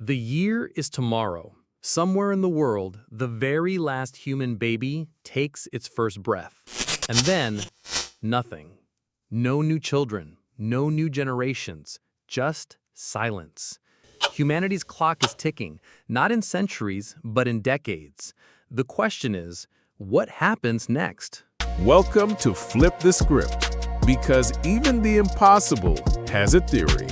The year is tomorrow. Somewhere in the world, the very last human baby takes its first breath. And then, nothing. No new children, no new generations, just silence. Humanity's clock is ticking, not in centuries, but in decades. The question is, what happens next? Welcome to Flip the Script, because even the impossible has a theory.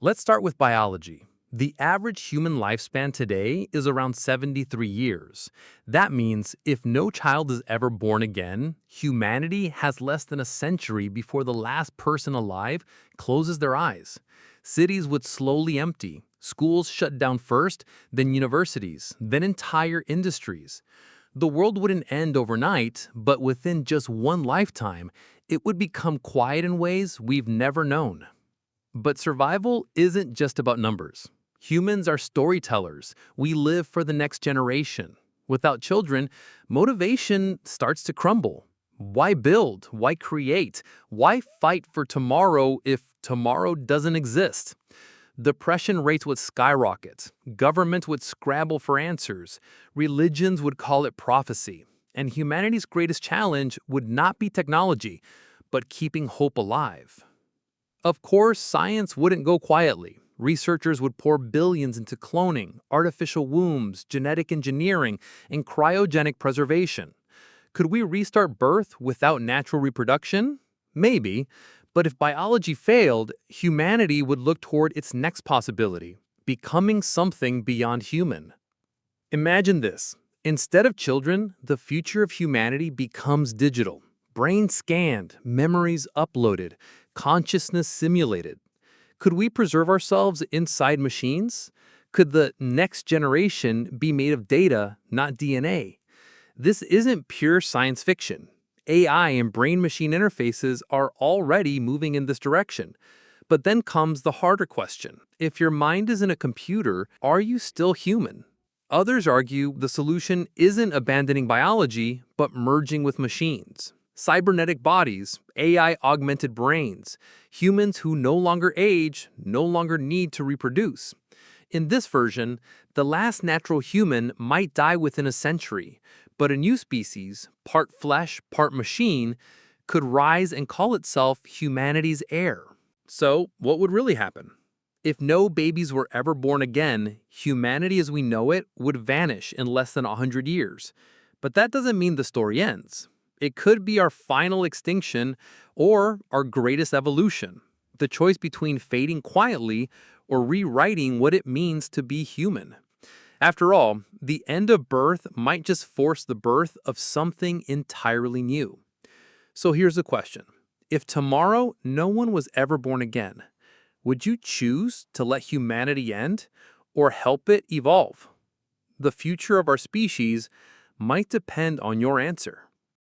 Let's start with biology. The average human lifespan today is around 73 years. That means if no child is ever born again, humanity has less than a century before the last person alive closes their eyes. Cities would slowly empty, schools shut down first, then universities, then entire industries. The world wouldn't end overnight, but within just one lifetime, it would become quiet in ways we've never known. But survival isn't just about numbers. Humans are storytellers. We live for the next generation. Without children, motivation starts to crumble. Why build? Why create? Why fight for tomorrow if tomorrow doesn't exist? Depression rates would skyrocket. Government would scramble for answers. Religions would call it prophecy. And humanity's greatest challenge would not be technology, but keeping hope alive. Of course, science wouldn't go quietly. Researchers would pour billions into cloning, artificial wombs, genetic engineering, and cryogenic preservation. Could we restart birth without natural reproduction? Maybe, but if biology failed, humanity would look toward its next possibility, becoming something beyond human. Imagine this. Instead of children, the future of humanity becomes digital. Brain scanned, memories uploaded, consciousness simulated. Could we preserve ourselves inside machines? Could the next generation be made of data, not DNA? This isn't pure science fiction. AI and brain-machine interfaces are already moving in this direction. But then comes the harder question. If your mind isn't a computer, are you still human? Others argue the solution isn't abandoning biology, but merging with machines. Cybernetic bodies, AI-augmented brains, humans who no longer age, no longer need to reproduce. In this version, the last natural human might die within a century, but a new species, part flesh, part machine, could rise and call itself humanity's heir. So, what would really happen? If no babies were ever born again, humanity as we know it would vanish in less than 100 years. But that doesn't mean the story ends. It could be our final extinction or our greatest evolution, the choice between fading quietly or rewriting what it means to be human. After all, the end of birth might just force the birth of something entirely new. So here's the question. If tomorrow no one was ever born again, would you choose to let humanity end or help it evolve? The future of our species might depend on your answer.